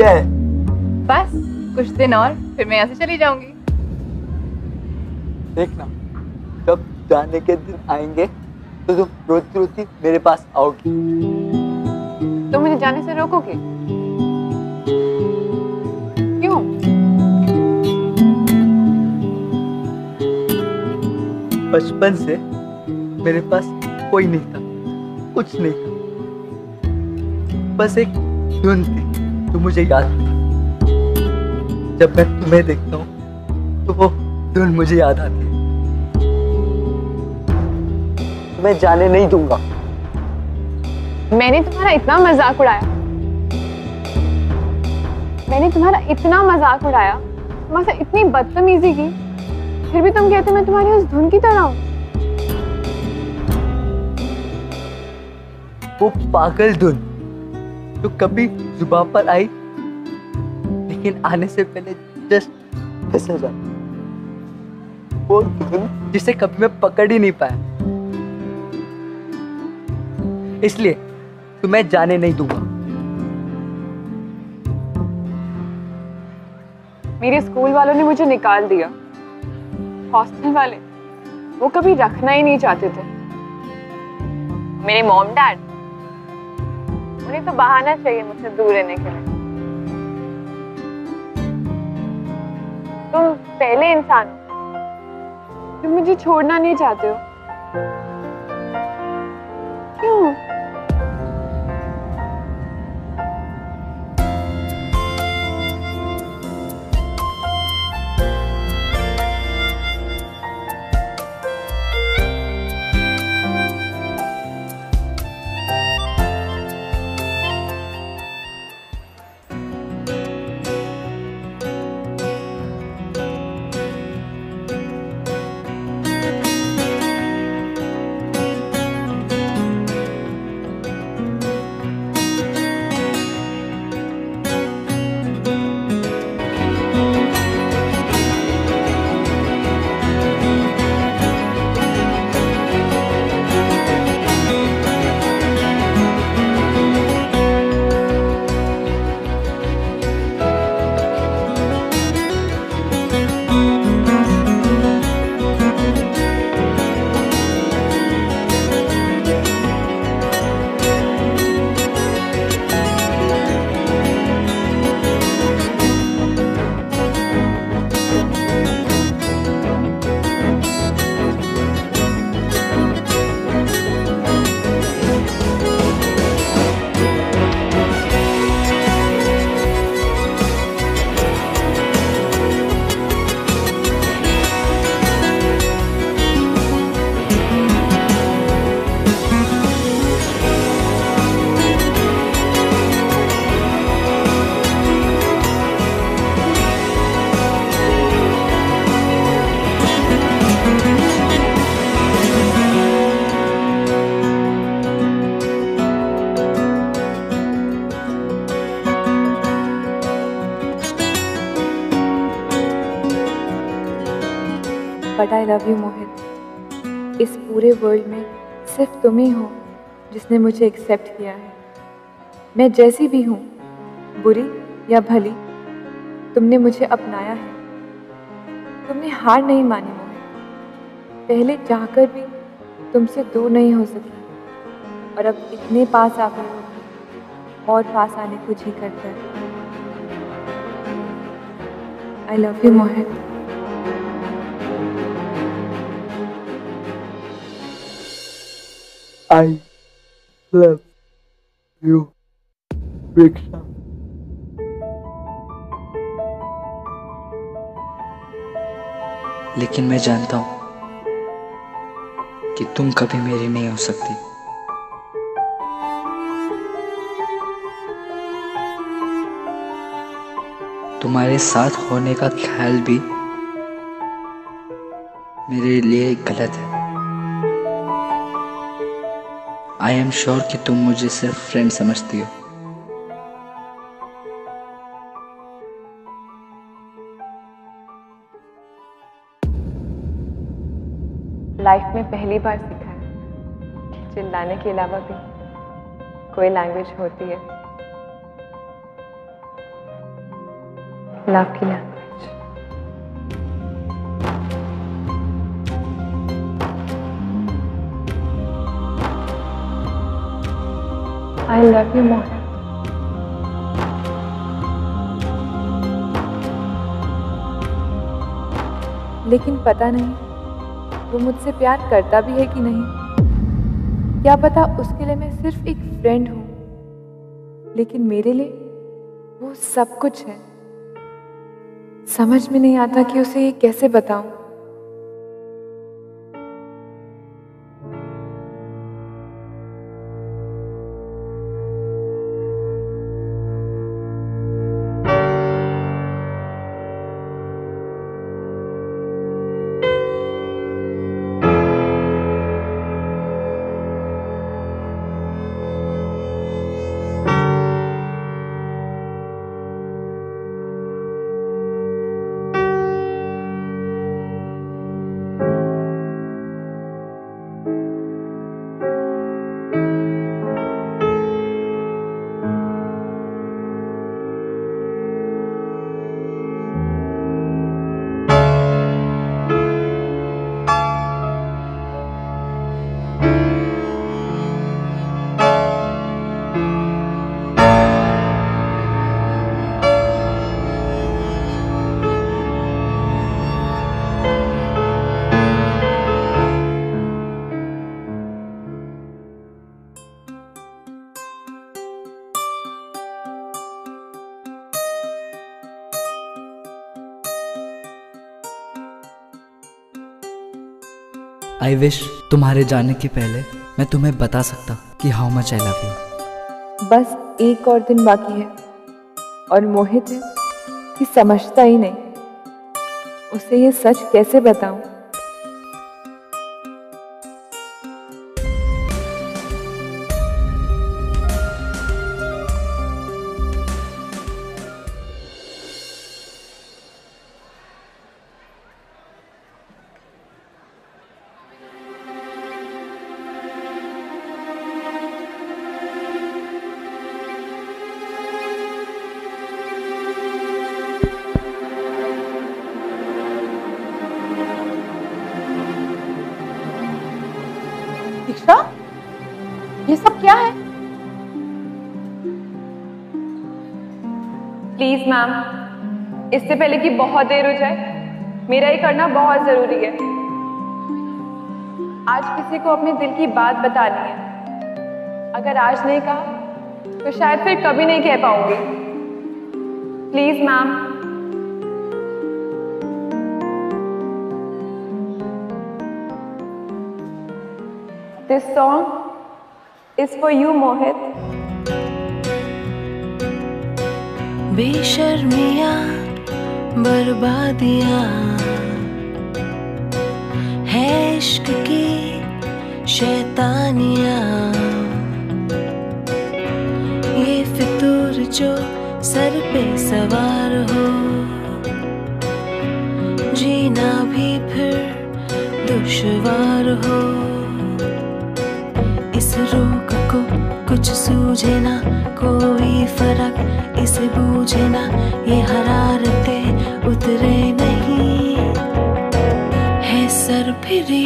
क्या है? बस कुछ दिन और फिर मैं यहाँ से चली जाऊंगी। देखना, जब जाने के दिन आएंगे तो तुम रोती रोती मेरे पास आओगी। तो मुझे जाने से रोकोगे? क्यों? बचपन से मेरे पास कोई नहीं था, कुछ नहीं था, बस एक धुन थी जो मुझे याद थी। जब मैं तुम्हें देखता हूँ तो वो धुन मुझे याद आती है। मैं जाने नहीं दूंगा। मैंने तुम्हारा इतना मजाक उड़ाया, मैंने तुम्हारा इतना मजाक उड़ाया, तुम्हारे साथ इतनी बदतमीजी की, फिर भी तुम कहते मैं तुम्हारी उस धुन की तरह हूँ। वो पागल धुन जो कभी जुबान पर आई लेकिन आने से पहले जस्ट फिसल जाती, वो धुन जिसे कभी मैं पकड़ ही नहीं पाया। इसलिए तुम्हें जाने नहीं दूंगा। मेरे स्कूल वालों ने मुझे निकाल दिया, हॉस्टल वाले वो कभी रखना ही नहीं चाहते थे। मेरे मॉम डैड, उन्हें तो बहाना चाहिए मुझसे दूर रहने के लिए। तुम पहले इंसान हो जो मुझे छोड़ना नहीं चाहते हो। क्यों? बट आई लव यू मोहित। इस पूरे वर्ल्ड में सिर्फ तुम ही हो जिसने मुझे एक्सेप्ट किया है। मैं जैसी भी हूँ, बुरी या भली, तुमने मुझे अपनाया है। तुमने हार नहीं मानी मोहित। पहले चाहकर भी तुमसे दूर नहीं हो सकी और अब इतने पास आ गए हो, और पास आने को जी करता है। I love you Mohit. I love you, Riksha. लेकिन मैं जानता हूं कि तुम कभी मेरी नहीं हो सकती। तुम्हारे साथ होने का ख्याल भी मेरे लिए गलत है। आई एम श्योर कि तुम मुझे सिर्फ फ्रेंड समझती हो। लाइफ में पहली बार सीखा है कि चिल्लाने के अलावा भी कोई लैंग्वेज होती है। लव की लैंग्वेज। आई लव यू मोहित। लेकिन पता नहीं वो मुझसे प्यार करता भी है कि नहीं। क्या पता उसके लिए मैं सिर्फ एक फ्रेंड हूं, लेकिन मेरे लिए वो सब कुछ है। समझ में नहीं आता कि उसे ये कैसे बताऊं। आई विश तुम्हारे जाने के पहले मैं तुम्हें बता सकता कि how much I love you. बस एक और दिन बाकी है और मोहित है कि समझता ही नहीं। उसे ये सच कैसे बताऊं। दीक्षा, ये सब क्या है? प्लीज मैम, इससे पहले कि बहुत देर हो जाए, मेरा ये करना बहुत जरूरी है। आज किसी को अपने दिल की बात बतानी है। अगर आज नहीं कहा तो शायद फिर कभी नहीं कह पाऊंगी। Please ma'am. This song is for you, Mohit. बेशर्मियाँ बर्बादियाँ है इश्क की शैतानियाँ। ये फितूर जो सर पे सवार हो, जीना भी फिर दुश्वार हो। इस रोग को कुछ सूझे ना, कोई फर्क इसे बूझे ना। ये हरारतें उतरे नहीं है सर फिरी।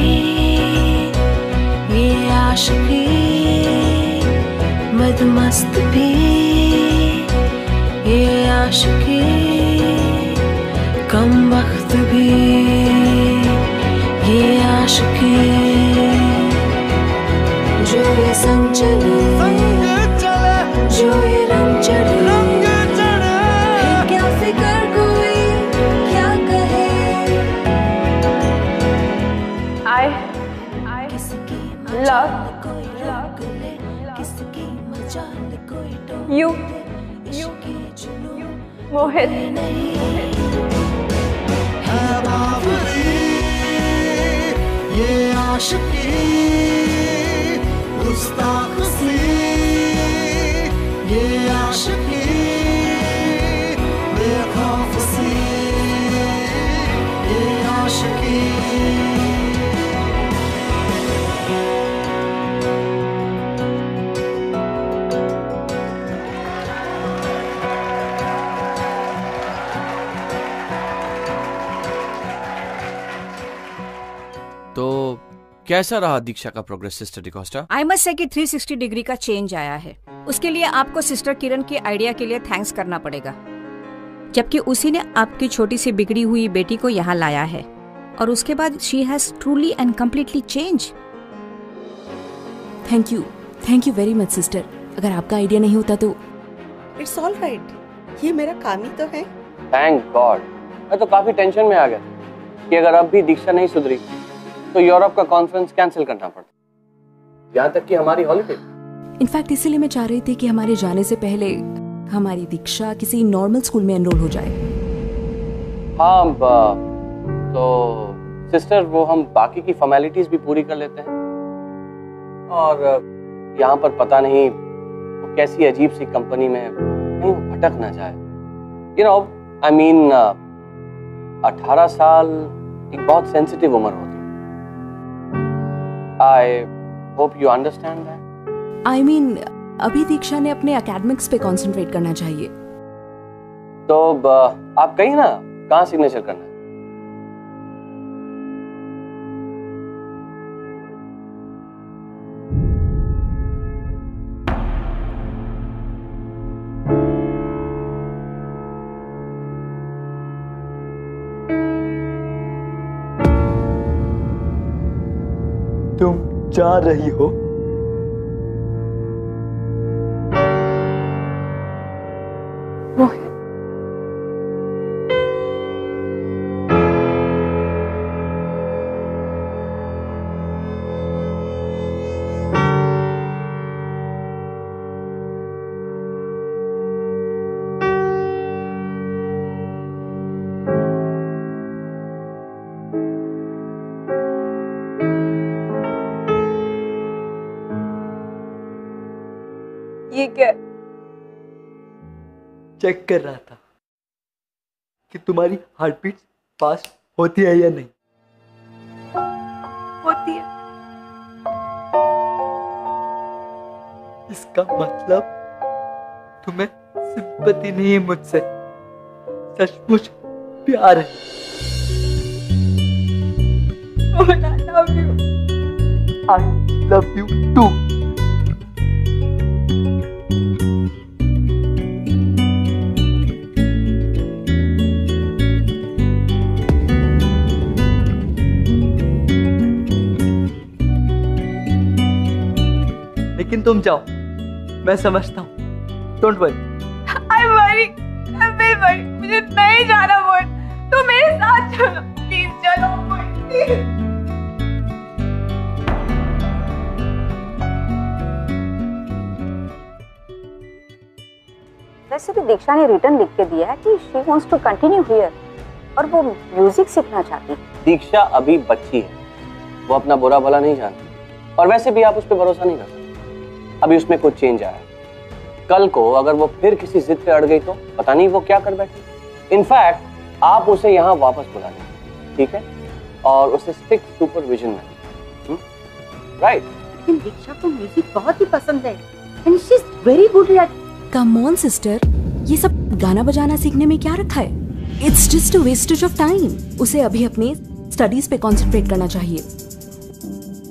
ये आशिकी मदमस्त भी, ये आशिकी कम वक्त भी। ये आशिकी जो ये संग चले, जो ये रंग चढ़े, फिर क्या फिकर कोई क्या कहे। I किसकी love कोई रोक ले, किसकी मजाल कोई टोक you, ले। इश्क के जुनून Mohit. नहीं है बावरी ये आशिकी गुस्ताख सी। ये आशिकी बेखौफ सी। ये आशिकी कैसा रहा दीक्षा का progress sister D'Costa? I must say कि 360 डिग्री का चेंज आया है। उसके लिए आपको सिस्टर किरण के आइडिया के लिए थैंक्स करना पड़ेगा, जबकि उसी ने आपकी छोटी सी बिगड़ी हुई बेटी को यहाँ लाया है और उसके बाद she has truly and completely change. Thank you very much sister. अगर आपका आइडिया नहीं होता तो इट्स ऑल राइट, ये मेरा काम ही तो है। Thank God. मैं तो काफी टेंशन में आ गया था कि अगर अब भी दीक्षा नहीं सुधरी तो यूरोप का कॉन्फ्रेंस कैंसिल करना पड़ता, यहाँ तक कि हमारी हॉलिडे। इनफैक्ट इसीलिए मैं चाह रही थी कि हमारे जाने से पहले हमारी दीक्षा किसी नॉर्मल स्कूल में एनरोल हो जाए। हाँ तो सिस्टर वो हम बाकी की फॉर्मेलिटीज भी पूरी कर लेते हैं और यहाँ पर पता नहीं वो कैसी अजीब सी कंपनी में कहीं वो भटक ना जाए। यू नो आई मीन 18 साल एक बहुत सेंसिटिव उम्र होती है। I hope you understand that. I mean अभी दीक्षा ने अपने एकेडमिक्स पे कंसंट्रेट करना चाहिए। तो आप कहिए ना कहाँ सिग्नेचर करना है? तुम जा रही हो? ये क्या? चेक कर रहा था कि तुम्हारी हार्ट बीट फास्ट होती है या नहीं। होती है। इसका मतलब तुम्हें सिंपैथी नहीं है मुझसे, सचमुच प्यार है। I love you too. लेकिन तुम जाओ, मैं समझता हूँ। Don't worry. मुझे नहीं जाना बोल, तो मेरे साथ चलो प्लीज, चलो प्लीज। वैसे भी दीक्षा ने रिटर्न लिख के दिया है कि she wants to continue here और वो म्यूजिक सीखना चाहती है। दीक्षा अभी बच्ची है, वो अपना बुरा भला नहीं जानती और वैसे भी आप उस पर भरोसा नहीं कर सकते। अभी उसमें कुछ चेंज आया है। कल को अगर वो फिर किसी जिद पे अड़ गई तो पता नहीं वो क्या कर बैठी। इनफैक्ट आप उसे यहाँ वापस बुला लें, ठीक है, और उसे स्ट्रिक्ट सुपरविजन में। राइट? लेकिन दीक्षा को म्यूजिक बहुत ही पसंद है and she is very good at. Come on sister, ये सब गाना बजाना सीखने में क्या रखा है? It's just a wastage of time. उसे अभी अपने स्टडीज पे कंसंट्रेट करना चाहिए।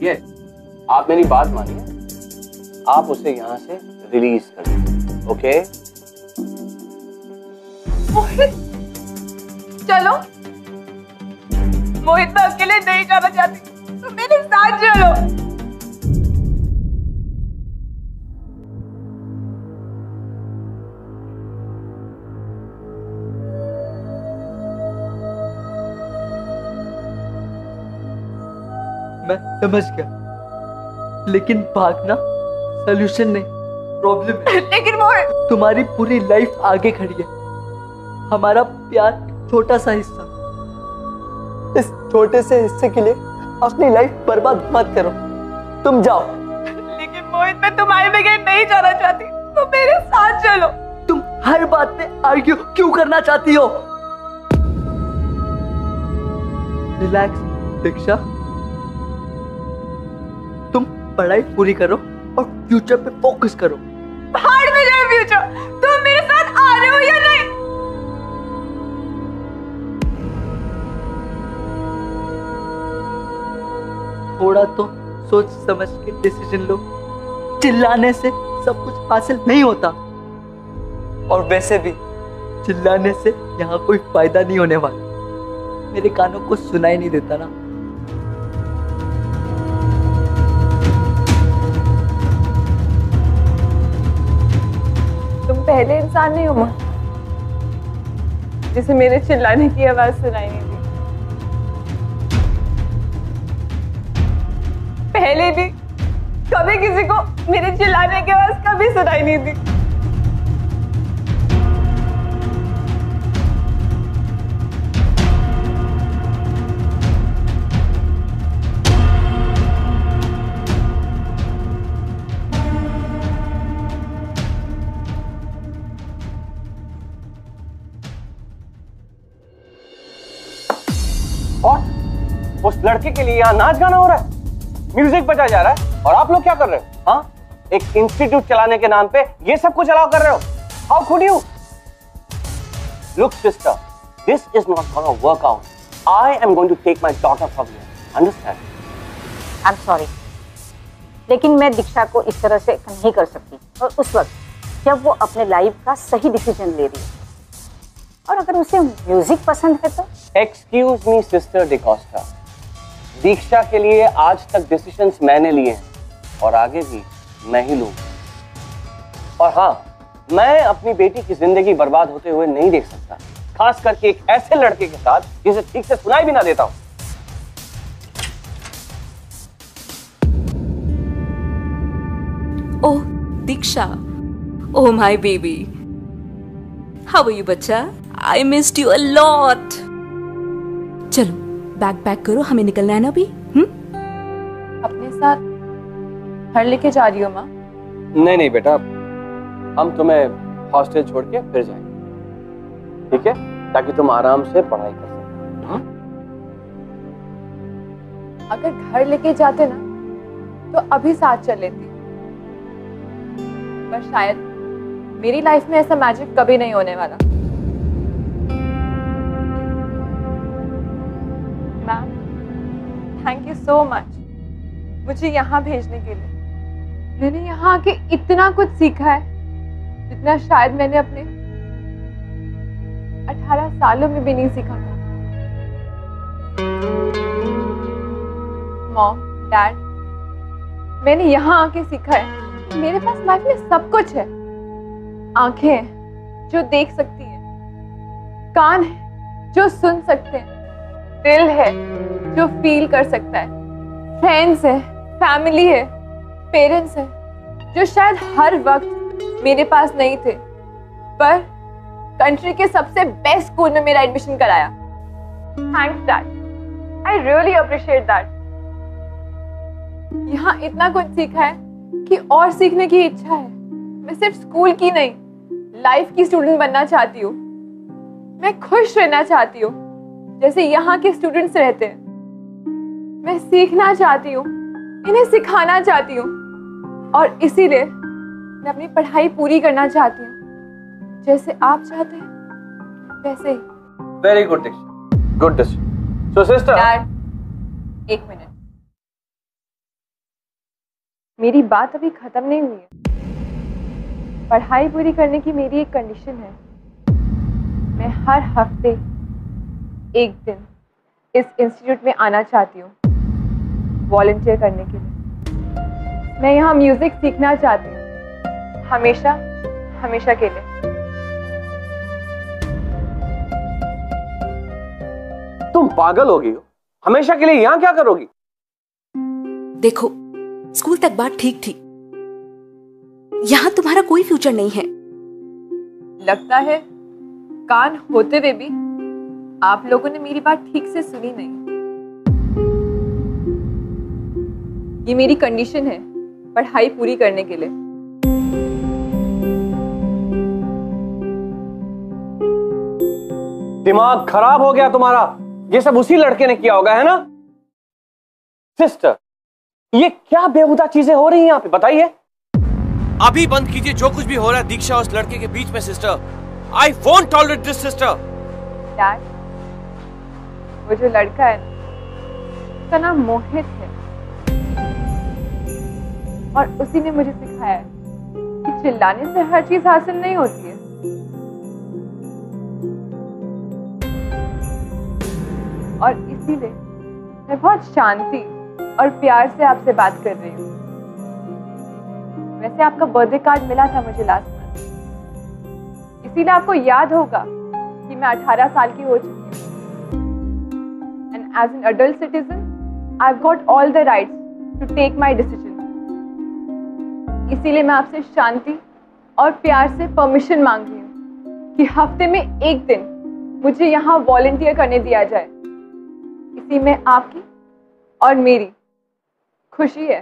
ये आप मेरी बात मानिए, आप उसे यहाँ से रिलीज कर दीजिए, ओके? मोहित, चलो। मोहित, मैं अकेले नहीं जाना चाहती, तो मेरे साथ चलो। मैं समझ गया, लेकिन भागना सॉल्यूशन नहीं, प्रॉब्लम है। लेकिन मोहित, तुम्हारी पूरी लाइफ आगे खड़ी है, हमारा प्यार छोटा सा हिस्सा। इस छोटे से हिस्से के लिए अपनी लाइफ बर्बाद मत करो। तुम जाओ। लेकिन मोहित, मैं तुम्हारे बगैर नहीं जाना चाहती, तो मेरे साथ चलो। तुम हर बात में आर्ग्यू क्यों करना चाहती हो? रिलैक्स दीक्षा, तुम पढ़ाई पूरी करो और फ्यूचर पे फोकस करो। भाड़ में जाए फ्यूचर। तुम मेरे साथ आ रहे हो या नहीं? थोड़ा तो सोच समझ के डिसीजन लो। चिल्लाने से सब कुछ हासिल नहीं होता, और वैसे भी चिल्लाने से यहाँ कोई फायदा नहीं होने वाला। मेरे कानों को सुनाई नहीं देता ना। तुम पहले इंसान नहीं हो जिसे मेरे चिल्लाने की आवाज सुनाई नहीं दी। पहले भी कभी किसी को मेरे चिल्लाने की आवाज कभी सुनाई नहीं दी। उस लड़के के लिए यहाँ नाच गाना हो रहा है, म्यूजिक बजा जा रहा है, और आप लोग क्या कर रहे हो? हाँ, एक इंस्टीट्यूट चलाने के नाम पे ये सब कुछ अलाउ कर रहे हो? How could you? Look sister, this is not gonna work out. I am going to take my daughter from you. Understand? I am sorry, लेकिन मैं दीक्षा को इस तरह से नहीं कर सकती, और उस वक्त जब वो अपने लाइफ का सही डिसीजन ले रही है, और अगर उसे म्यूजिक पसंद है तो। एक्सक्यूज मी सिस्टर डिकोस्टा, दीक्षा के लिए आज तक डिसीजंस मैंने लिए हैं और आगे भी मैं ही लूंगा। और हाँ, मैं अपनी बेटी की जिंदगी बर्बाद होते हुए नहीं देख सकता, खास करके एक ऐसे लड़के के साथ जिसे ठीक से सुनाई भी ना देता हूं। Oh Diksha, oh my baby, how are you बच्चा? I missed you a lot. चलो बैग पैक करो, हमें निकलना है ना अभी. अपने साथ घर लेके जा रही हो माँ? नहीं नहीं बेटा, हम तुम्हें हॉस्टल छोड़ के फिर जाएंगे, ठीक है? ताकि तुम आराम से पढ़ाई कर सको. अगर घर लेके जाते ना तो अभी साथ चल लेती, पर शायद मेरी लाइफ में ऐसा मैजिक कभी नहीं होने वाला। Ma'am, thank you so much मुझे यहाँ भेजने के लिए। मैंने यहाँ आके इतना कुछ सीखा है जितना शायद मैंने अपने 18 सालों में भी नहीं सीखा था। मॉम, डैड, मैंने यहाँ आके सीखा है कि मेरे पास लाइफ में सब कुछ है। आंखें हैं जो देख सकती हैं, कान है जो सुन सकते हैं, दिल है जो फील कर सकता है, फ्रेंड्स है, फैमिली है, पेरेंट्स है जो शायद हर वक्त मेरे पास नहीं थे, पर कंट्री के सबसे बेस्ट स्कूल में मेरा एडमिशन कराया। Thanks dad, I really appreciate that. यहाँ इतना कुछ सीखा है कि और सीखने की इच्छा है। मैं सिर्फ स्कूल की नहीं, लाइफ की स्टूडेंट बनना चाहती हूँ। मैं खुश रहना चाहती हूँ जैसे यहाँ के स्टूडेंट्स रहते हैं। मैं सीखना चाहती हूँ, इन्हें सिखाना चाहती हूँ, और इसीलिए मैं अपनी पढ़ाई पूरी करना चाहती हूँ जैसे आप चाहते हैं वैसे ही। Very good decision, good decision. So sister, dad एक मिनट, मेरी बात अभी खत्म नहीं हुई है। पढ़ाई पूरी करने की मेरी एक कंडीशन है। मैं हर हफ्ते एक दिन इस इंस्टीट्यूट में आना चाहती हूँ वॉलंटियर करने के लिए। मैं यहाँ म्यूजिक सीखना चाहती हूँ, हमेशा हमेशा के लिए। तुम पागल हो गई हो? हमेशा के लिए यहाँ क्या करोगी? देखो, स्कूल तक बात ठीक थी, यहाँ तुम्हारा कोई फ्यूचर नहीं है। लगता है कान होते हुए भी आप लोगों ने मेरी बात ठीक से सुनी नहीं। ये मेरी कंडीशन है पढ़ाई पूरी करने के लिए। दिमाग खराब हो गया तुम्हारा? ये सब उसी लड़के ने किया होगा, है ना? सिस्टर, ये क्या बेहुदा चीजें हो रही हैं यहाँ पे, बताइए। अभी बंद कीजिए जो कुछ भी हो रहा है दीक्षा और उस लड़के के बीच में sister. I won't tolerate this sister. Dad, वो जो लड़का है उसका नाम मोहित है, और उसी ने मुझे सिखाया है कि चिल्लाने से हर चीज हासिल नहीं होती है। और इसीलिए मैं बहुत शांति और प्यार से आपसे बात कर रही हूँ। वैसे आपका बर्थडे कार्ड मिला था मुझे लास्ट मंथ, इसीलिए आपको याद होगा कि मैं 18 साल की हो चुकी हूँ। And as an adult citizen I got all the rights to take my decision. इसीलिए मैं आपसे शांति और प्यार से परमिशन मांग रही हूँ कि हफ्ते में एक दिन मुझे यहाँ वॉलंटियर करने दिया जाए। इसी में आपकी और मेरी खुशी है।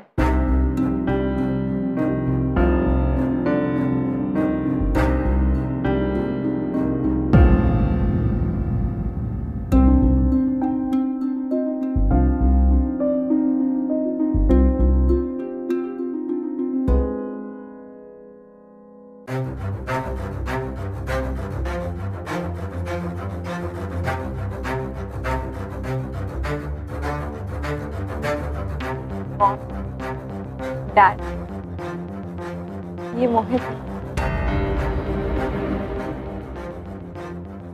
डैड, ये मोहित है।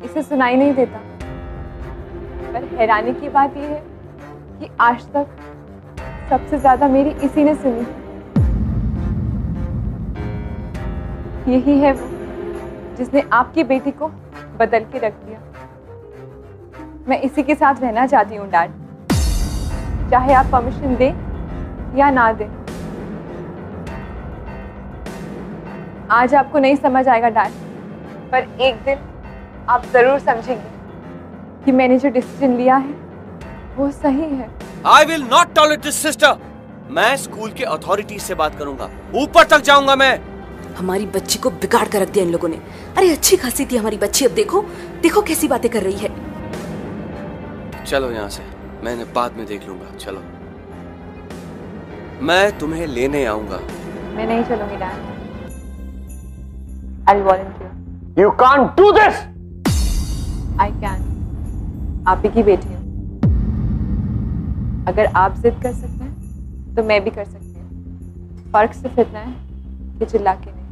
इसे सुनाई नहीं देता, पर हैरानी की बात यह है कि आज तक सबसे ज्यादा मेरी इसी ने सुनी। यही है वो जिसने आपकी बेटी को बदल के रख दिया। मैं इसी के साथ रहना चाहती हूँ डैड, चाहे आप परमिशन दें या ना दें। आज आपको नहीं समझ आएगा डैड, पर एक दिन आप जरूर समझेंगे कि मैंने जो डिसीजन लिया है वो सही है। I will not tolerate this sister. मैं स्कूल के अथॉरिटी से बात करूंगा, ऊपर तक जाऊंगा मैं। हमारी बच्ची को बिगाड़ कर रख दिया इन लोगों ने। अरे अच्छी खासी थी हमारी बच्ची, अब देखो देखो कैसी बातें कर रही है। चलो यहाँ से, मैंने बाद में देख लूंगा। चलो, मैं तुम्हें लेने आऊंगा। मैं नहीं चलूंगी dad. I'll volunteer. You can't do this. I can. आप ही की बेटी हूँ। अगर आप जिद कर सकते हैं तो मैं भी कर सकती हूँ। फर्क सिर्फ इतना है कि चिल्ला के नहीं।